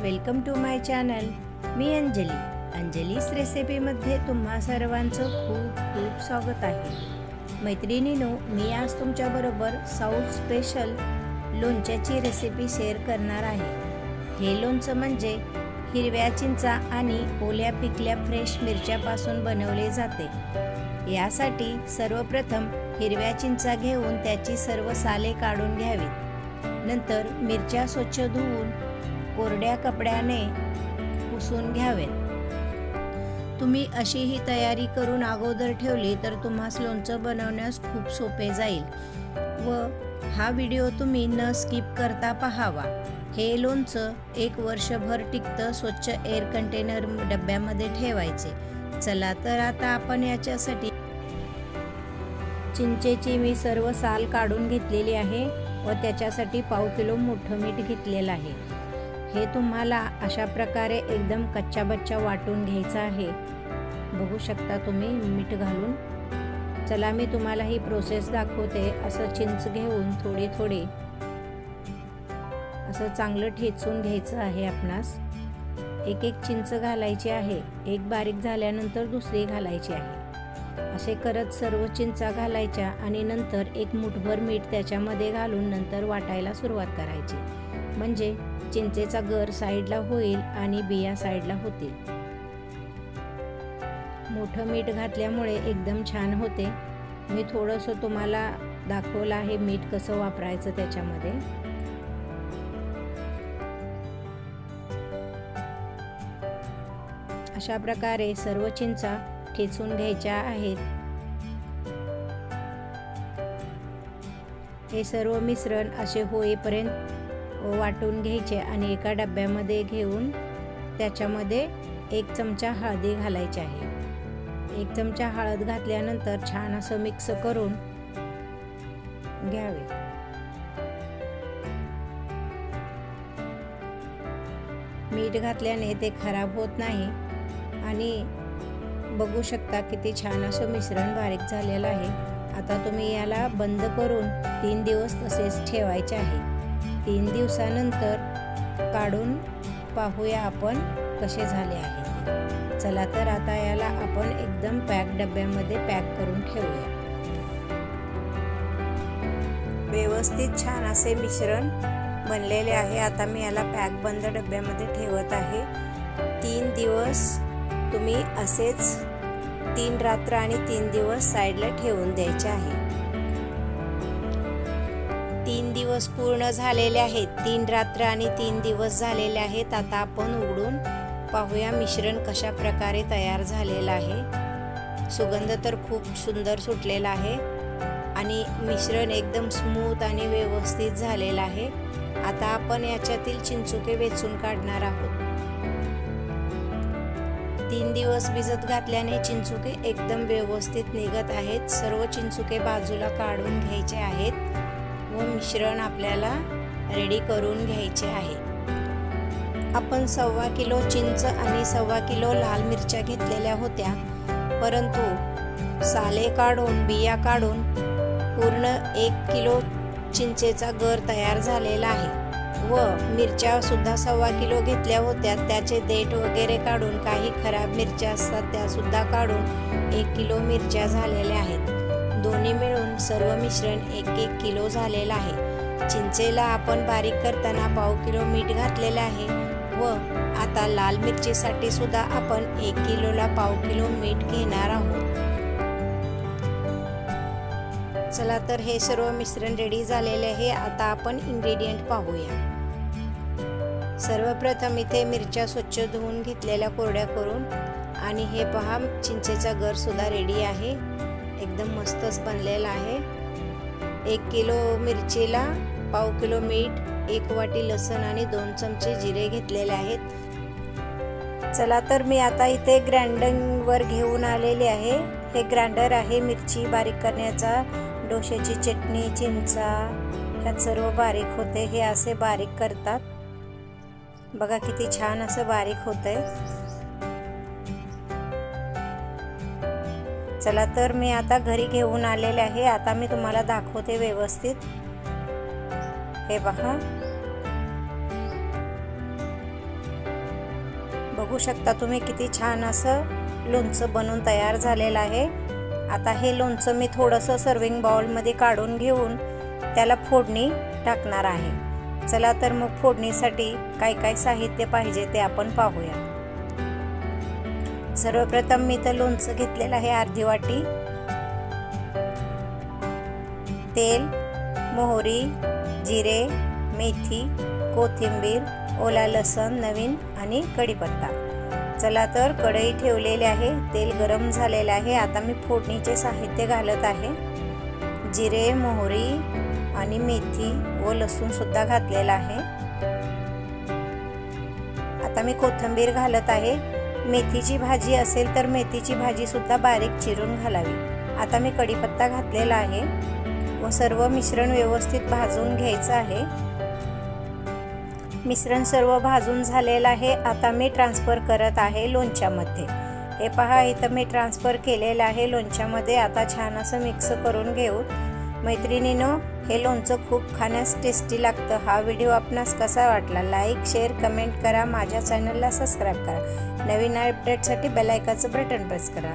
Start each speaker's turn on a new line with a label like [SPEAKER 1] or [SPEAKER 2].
[SPEAKER 1] Welcome to my channel. मी अंजलीस रेसिपीमध्ये तुम्हा सर्वांचं खूप खूप स्वागत आहे. मैत्रिणींनो, मी आज तुमच्याबरोबर साऊथ स्पेशल लोणच्याची रेसिपी शेअर करणार आहे. हे लोणचं म्हणजे हिरव्या चिंचा आणि ओल्या पिकल्या फ्रेश मिरच्यापासून बनवले जाते. यासाठी सर्वप्रथम हिरव्या चिंचा घेऊन त्याची सर्व साले काढून घ्यावीत. नंतर मिरच्या स्वच्छ धुवून कोरड्या कपड्याने पुसून घ्यावेत. तुम्ही अशीही तयारी करून अगोदर ठेवली तर तुम्हास लोणचं बनवण्यास खूप सोपे जाईल व हा व्हिडिओ तुम्ही न स्किप करता पाहावा. हे लोणचं 1 वर्षभर टिकतं. स्वच्छ एअर कंटेनर डब्यामध्ये ठेवायचे. चला तर आता आपण याच्यासाठी चिंचेची मी सर्व साल काढून घेतलेली आहे व त्याच्यासाठी 1/2 किलो मोठं मीठ घेतलेलं आहे. हे तुम्हाला अशा प्रकारे एकदम कच्चा बच्चा वाटून घ्यायचा आहे. बघू शकता तुम्ही मीठ घालून. चला मी तुम्हाला ही प्रोसेस दाखवते. असं चिंच घेऊन थोडी थोडी असं चांगलं ठेचून घ्यायचं आहे. आपणास एक एक चिंच घालायची आहे. एक बारीक झाल्यानंतर दुसरी घालायची आहे. असे करत सर्व चिंचा घालायच्या आणि नंतर एक मुठभर मीठ त्याच्यामध्ये घालून नंतर वाटायला सुरुवात करायची. म्हणजे चिंचेचा गर साईडला होईल आणि बिया साईडला होतील. मोठं मीठ घातल्यामुळे एकदम छान होते. मी थोडंसं तुम्हाला दाखवलं आहे मीठ कसं वापरायचं त्याच्यामध्ये. अशा प्रकारे सर्व चिंचा ठेचून घ्यायच्या आहेत. हे सर्व मिश्रण असे होईपर्यंत वाटून घ्यायचे आणि एका डब्यामध्ये घेऊन त्याच्यामध्ये 1 चमचा हळदी घालायची आहे. 1 चमचा हळद घातल्यानंतर छान असं मिक्स करून घ्यावे. मीठ घातल्याने ते खराब होत नाही आणि बघू शकता किती छान असं मिश्रण बारीक झालेलं आहे. आता तुम्ही याला बंद करून 3 दिवस तसेच ठेवायचे आहे. 3 दिवसानंतर काढून पाहूया आपण कसे झाले आहे. चला तर आता याला आपण एकदम पॅक डब्यामध्ये पॅक करून ठेवूया. व्यवस्थित छान असे मिश्रण बनलेले आहे. आता मी याला पॅक बंद डब्यामध्ये ठेवत आहे. 3 दिवस तुम्ही असेच 3 रात्र आणि 3 दिवस साईडला ठेवून द्यायचे आहे. 3 दिवस पूर्ण झालेले आहेत. 3 रात्र आणि 3 दिवस झालेले आहेत. आता आपण उघडून पाहूया मिश्रण कशा प्रकारे तयार झालेलं आहे. सुगंध तर खूप सुंदर सुटलेला आहे आणि मिश्रण एकदम स्मूथ आणि व्यवस्थित झालेलं आहे. आता आपण याच्यातील चिंचुके वेचून काढणार आहोत. 3 दिवस भिजत घातल्याने चिंचुके एकदम व्यवस्थित निघत आहेत. सर्व चिंचुके बाजूला काढून घ्यायचे आहेत व मिश्रण आपल्याला रेडी करून घ्यायचे आहे. आपण 1/2 किलो चिंच आणि 1/2 किलो लाल मिरच्या घेतलेल्या होत्या, परंतु साले काढून बिया काढून पूर्ण 1 किलो चिंचेचा गर तयार झालेला आहे. व मिरच्या सुद्धा 1/2 किलो घेतल्या होत्या. त्याचे देठ वगैरे काढून काही खराब मिरच्या असतात त्या सुद्धा काढून 1 किलो मिरच्या झालेल्या आहेत. दोन्ही मिळून सर्व मिश्रण 1-1 किलो झालेलं आहे. चिंचेला आपण बारीक करताना 1/2 किलो मीठ घातलेलं आहे व आता लाल मिरचीसाठी सुद्धा आपण 1 किलोला 1/2 किलो मीठ घेणार आहोत. चला तर हे सर्व मिश्रण रेडी झालेले आहे. आता आपण इन्ग्रेडियंट पाहूया. सर्वप्रथम इथे मिरच्या स्वच्छ धुवून घेतलेल्या कोरड्या करून आणि हे पहा चिंचेचा गर सुद्धा रेडी आहे. एकदम मस्तच बनलेला आहे. 1 किलो मिरचीला 1/2 किलो मीठ, 1 वाटी लसूण आणि 2 चमचे जिरे घेतलेले आहेत. चला तर मी आता इथे ग्राइंडिंगवर घेऊन आलेले आहे. हे ग्राइंडर आहे मिरची बारीक करण्याचा. डोश्याची चटणी, चिंचा ह्यात सर्व बारीक होते. हे असे बारीक करतात. बघा किती छान असं बारीक होतंय. चला तर मी आता घरी घेऊन आलेले आहे. आता मी तुम्हाला दाखवते व्यवस्थित. हे पहा बघू शकता तुम्ही किती छान असं लोणचं बनवून तयार झालेलं आहे। आता हे लोणचं मी थोडंसं सर्विंग बाउलमध्ये काढून घेऊन त्याला फोडणी टाकणार आहे। चला तर मग फोडणीसाठी काय काय साहित्य पाहिजे ते आपण पाहूया। सर्वप्रथम मी तर लोणचं घेतलेलं आहे अर्धी वाटी, तेल, मोहरी, जिरे, मेथी, कोथिंबीर, ओला लसूण नवीन आणि कढीपत्ता। चला तर कढई ठेवलेली आहे, तेल गरम झालेले आहे। आता मी फोडणीचे साहित्य घालत आहे। जिरे, मोहरी आणि मेथी व लसूण सुद्धा घातलेला आहे। आता मी कोथिंबीर घालत आहे। मेथीची भाजी असेल तर मेथीची भाजी सुद्धा बारीक चिरून घालावी। आता मी कढीपत्ता घातलेला आहे व सर्व मिश्रण व्यवस्थित भाजून घ्यायचं आहे। मिश्रण सर्व भाजून झालेलं आहे। आता मी ट्रान्सफर करत आहे लोणच्यामध्ये। हे पहा, इथं मी ट्रान्सफर केलेलं आहे लोणच्यामध्ये। आता छान असं मिक्स करून घेऊ। मैत्रिणींनो, हे लोणचं खूप खाण्यास टेस्टी लागतं। हा व्हिडिओ आपणास कसा वाटला? लाईक, शेअर, कमेंट करा। माझ्या चॅनलला सबस्क्राईब करा। नवीन अपडेटसाठी बेल आयकॉनचं बटन प्रेस करा।